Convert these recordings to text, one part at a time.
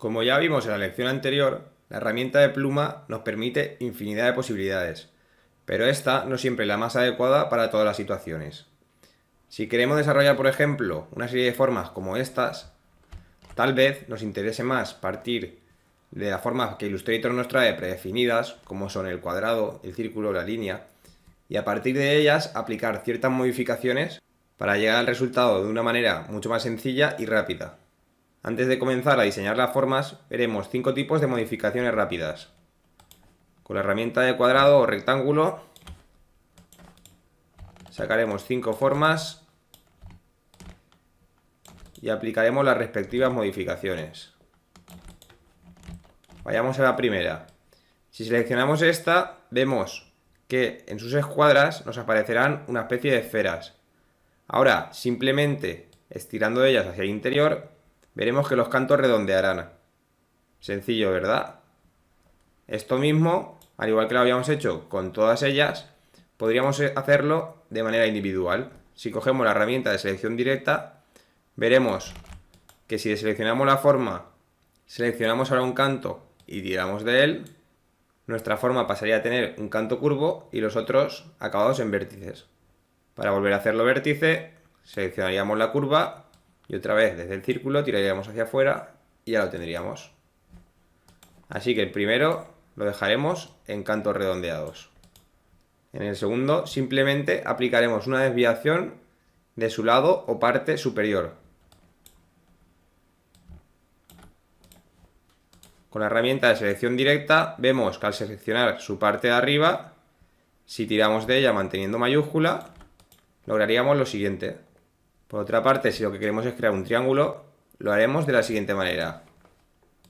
Como ya vimos en la lección anterior, la herramienta de pluma nos permite infinidad de posibilidades, pero esta no siempre es la más adecuada para todas las situaciones. Si queremos desarrollar, por ejemplo, una serie de formas como estas, tal vez nos interese más partir de las formas que Illustrator nos trae predefinidas, como son el cuadrado, el círculo, la línea, y a partir de ellas aplicar ciertas modificaciones para llegar al resultado de una manera mucho más sencilla y rápida. Antes de comenzar a diseñar las formas, veremos 5 tipos de modificaciones rápidas. Con la herramienta de cuadrado o rectángulo sacaremos 5 formas y aplicaremos las respectivas modificaciones. Vayamos a la primera. Si seleccionamos esta, vemos que en sus escuadras nos aparecerán una especie de esferas. Ahora, simplemente estirando ellas hacia el interior, veremos que los cantos redondearán. Sencillo, ¿verdad? Esto mismo, al igual que lo habíamos hecho con todas ellas, podríamos hacerlo de manera individual. Si cogemos la herramienta de selección directa, veremos que si seleccionamos la forma, seleccionamos ahora un canto y tiramos de él, nuestra forma pasaría a tener un canto curvo y los otros acabados en vértices. Para volver a hacerlo vértice, seleccionaríamos la curva y otra vez desde el círculo tiraríamos hacia afuera y ya lo tendríamos. Así que el primero lo dejaremos en cantos redondeados. En el segundo simplemente aplicaremos una desviación de su lado o parte superior. Con la herramienta de selección directa vemos que al seleccionar su parte de arriba, si tiramos de ella manteniendo mayúscula, lograríamos lo siguiente. Por otra parte, si lo que queremos es crear un triángulo, lo haremos de la siguiente manera.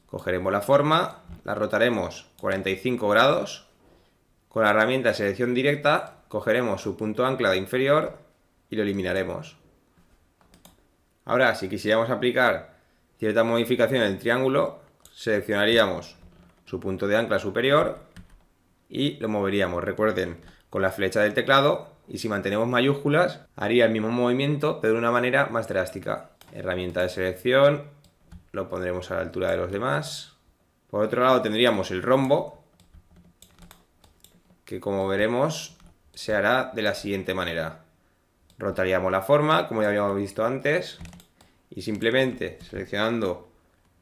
Cogeremos la forma, la rotaremos 45 grados. Con la herramienta de selección directa, cogeremos su punto ancla de inferior y lo eliminaremos. Ahora, si quisiéramos aplicar cierta modificación en el triángulo, seleccionaríamos su punto de ancla superior y lo moveríamos, recuerden, con la flecha del teclado, y si mantenemos mayúsculas haría el mismo movimiento pero de una manera más drástica. Herramienta de selección, lo pondremos a la altura de los demás. Por otro lado tendríamos el rombo, que como veremos se hará de la siguiente manera. Rotaríamos la forma, como ya habíamos visto antes, y simplemente seleccionando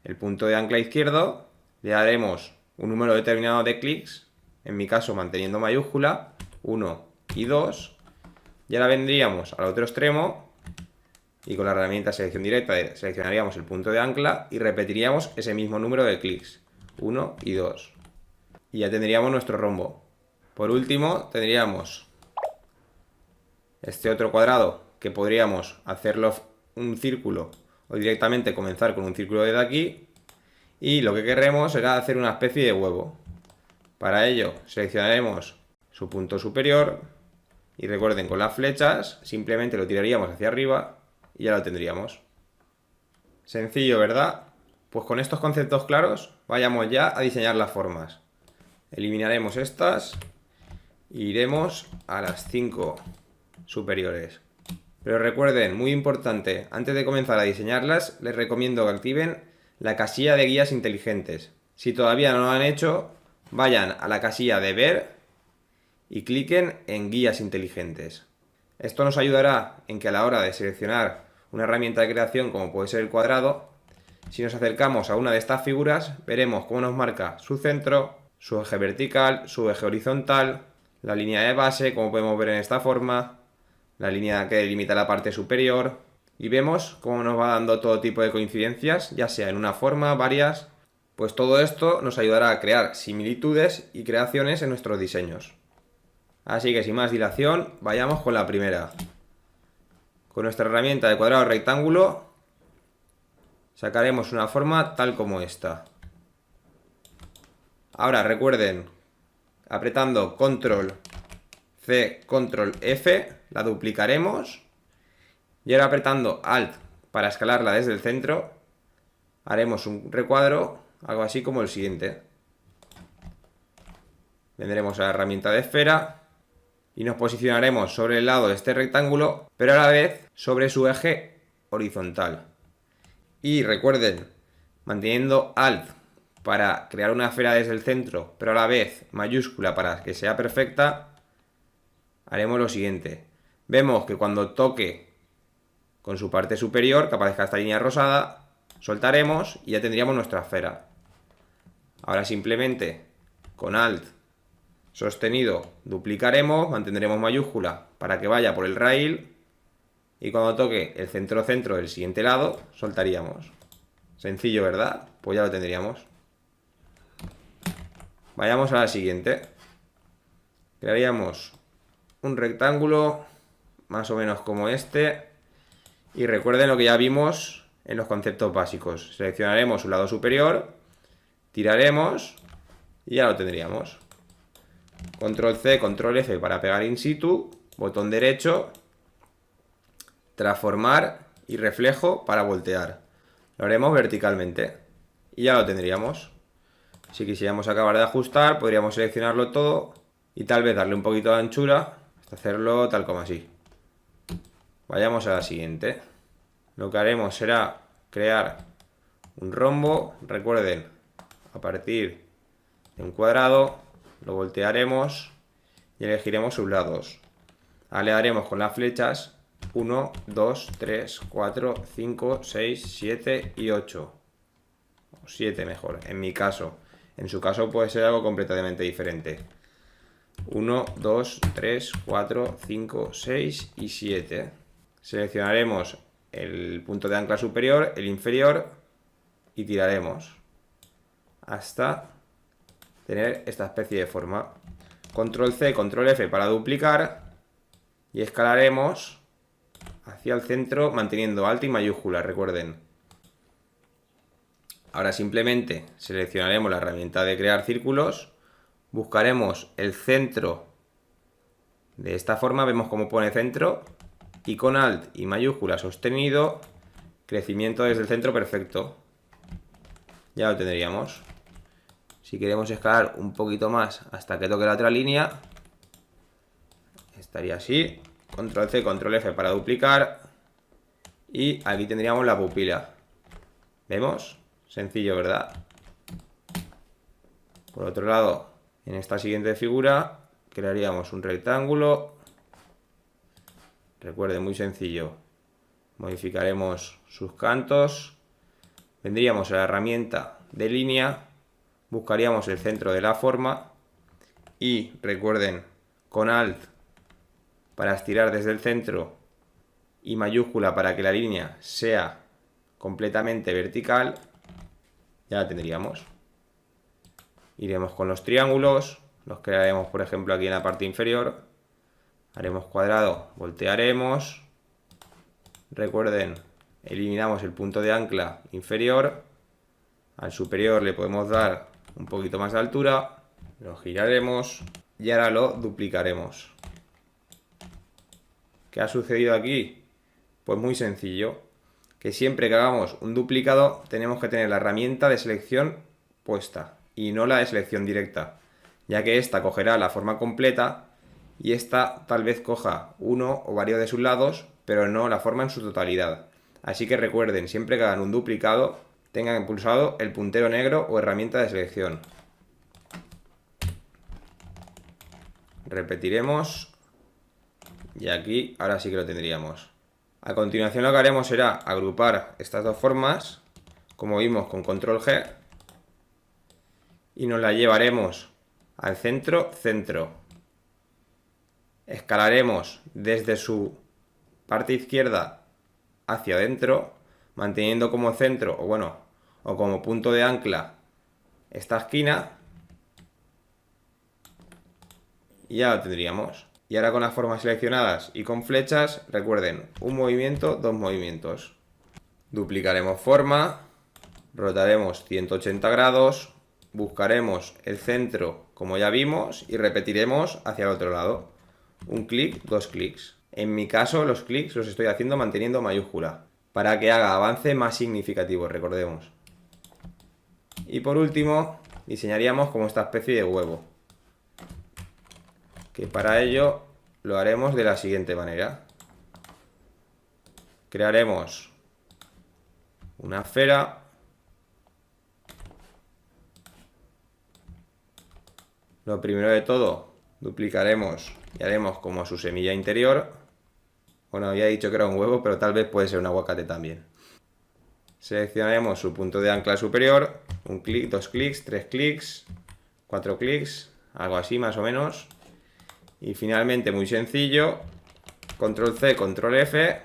el punto de ancla izquierdo, le daremos un número determinado de clics, en mi caso manteniendo mayúscula, 1 y 2, y ahora vendríamos al otro extremo y con la herramienta selección directa seleccionaríamos el punto de ancla y repetiríamos ese mismo número de clics, 1 y 2. Y ya tendríamos nuestro rombo. Por último, tendríamos este otro cuadrado que podríamos hacerlo un círculo o directamente comenzar con un círculo desde aquí, y lo que queremos será hacer una especie de huevo. Para ello seleccionaremos su punto superior y recuerden, con las flechas simplemente lo tiraríamos hacia arriba y ya lo tendríamos. Sencillo, ¿verdad? Pues con estos conceptos claros vayamos ya a diseñar las formas. Eliminaremos estas e iremos a las 5 superiores. Pero recuerden, muy importante, antes de comenzar a diseñarlas, les recomiendo que activen la casilla de guías inteligentes. Si todavía no lo han hecho, vayan a la casilla de ver y cliquen en guías inteligentes. Esto nos ayudará en que a la hora de seleccionar una herramienta de creación como puede ser el cuadrado, si nos acercamos a una de estas figuras, veremos cómo nos marca su centro, su eje vertical, su eje horizontal, la línea de base, como podemos ver en esta forma, la línea que delimita la parte superior, y vemos cómo nos va dando todo tipo de coincidencias, ya sea en una forma, varias. Pues todo esto nos ayudará a crear similitudes y creaciones en nuestros diseños. Así que sin más dilación, vayamos con la primera. Con nuestra herramienta de cuadrado rectángulo sacaremos una forma tal como esta. Ahora recuerden, apretando Control C, Control F, la duplicaremos, y ahora apretando Alt para escalarla desde el centro, haremos un recuadro, algo así como el siguiente. Vendremos a la herramienta de esfera y nos posicionaremos sobre el lado de este rectángulo, pero a la vez sobre su eje horizontal. Y recuerden manteniendo Alt para crear una esfera desde el centro, pero a la vez mayúscula para que sea perfecta, haremos lo siguiente. Vemos que cuando toque con su parte superior, que aparezca esta línea rosada, soltaremos y ya tendríamos nuestra esfera. Ahora simplemente con Alt sostenido duplicaremos, mantendremos mayúscula para que vaya por el rail y cuando toque el centro del siguiente lado, soltaríamos. Sencillo, ¿verdad? Pues ya lo tendríamos. Vayamos a la siguiente. Crearíamos un rectángulo más o menos como este. Y recuerden lo que ya vimos en los conceptos básicos. Seleccionaremos su lado superior, tiraremos y ya lo tendríamos. Control C, Control F para pegar in situ, botón derecho, transformar y reflejo para voltear. Lo haremos verticalmente y ya lo tendríamos. Si quisiéramos acabar de ajustar, podríamos seleccionarlo todo y tal vez darle un poquito de anchura hasta hacerlo tal como así. Vayamos a la siguiente. Lo que haremos será crear un rombo. Recuerden, a partir de un cuadrado, lo voltearemos y elegiremos sus lados. Ahora le daremos con las flechas 1, 2, 3, 4, 5, 6, 7 y 8. O 7 mejor, en mi caso. En su caso puede ser algo completamente diferente. 1, 2, 3, 4, 5, 6 y 7. Seleccionaremos el punto de ancla superior, el inferior y tiraremos hasta tener esta especie de forma. Control C, Control F para duplicar y escalaremos hacia el centro manteniendo Alt y mayúscula, recuerden. Ahora simplemente seleccionaremos la herramienta de crear círculos, buscaremos el centro de esta forma, vemos cómo pone centro y con Alt y mayúscula sostenido, crecimiento desde el centro perfecto. Ya lo tendríamos. Si queremos escalar un poquito más hasta que toque la otra línea, estaría así. Control C, Control F para duplicar. Y aquí tendríamos la pupila. ¿Vemos? Sencillo, ¿verdad? Por otro lado, en esta siguiente figura, crearíamos un rectángulo. Recuerden, muy sencillo. Modificaremos sus cantos. Vendríamos a la herramienta de línea. Buscaríamos el centro de la forma. Y recuerden, con Alt para estirar desde el centro y mayúscula para que la línea sea completamente vertical, ya la tendríamos. Iremos con los triángulos, los crearemos por ejemplo aquí en la parte inferior, haremos cuadrado, voltearemos, recuerden, eliminamos el punto de ancla inferior, al superior le podemos dar un poquito más de altura, lo giraremos y ahora lo duplicaremos. ¿Qué ha sucedido aquí? Pues muy sencillo, que siempre que hagamos un duplicado tenemos que tener la herramienta de selección puesta y no la de selección directa, ya que esta cogerá la forma completa y esta tal vez coja uno o varios de sus lados, pero no la forma en su totalidad. Así que recuerden, siempre que hagan un duplicado, tengan pulsado el puntero negro o herramienta de selección. Repetiremos y aquí ahora sí que lo tendríamos. A continuación lo que haremos será agrupar estas dos formas, como vimos con Control G, y nos la llevaremos al centro, centro. Escalaremos desde su parte izquierda hacia adentro, manteniendo como centro, o como punto de ancla esta esquina, y ya lo tendríamos. Y ahora con las formas seleccionadas y con flechas, recuerden, un movimiento, dos movimientos. Duplicaremos forma, rotaremos 180 grados, buscaremos el centro como ya vimos y repetiremos hacia el otro lado. Un clic, dos clics. En mi caso los clics los estoy haciendo manteniendo mayúscula, para que haga avance más significativo, recordemos. Y por último, diseñaríamos como esta especie de huevo, que para ello lo haremos de la siguiente manera. Crearemos una esfera, Lo primero de todo, duplicaremos y haremos como su semilla interior. Bueno, había dicho que era un huevo, pero tal vez puede ser un aguacate también. Seleccionaremos su punto de ancla superior, un clic, 2 clics, 3 clics, 4 clics, algo así más o menos. Y finalmente, muy sencillo, control C, control F,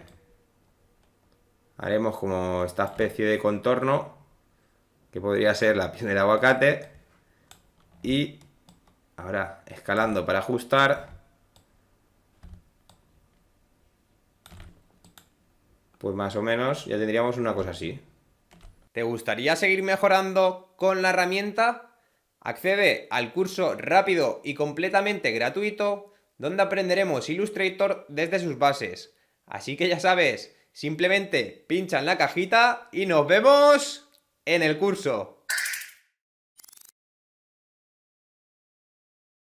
haremos como esta especie de contorno, que podría ser la piel del aguacate, y ahora escalando para ajustar, pues más o menos ya tendríamos una cosa así. ¿Te gustaría seguir mejorando con la herramienta? Accede al curso rápido y completamente gratuito donde aprenderemos Illustrator desde sus bases. Así que ya sabes, simplemente pincha en la cajita y nos vemos en el curso.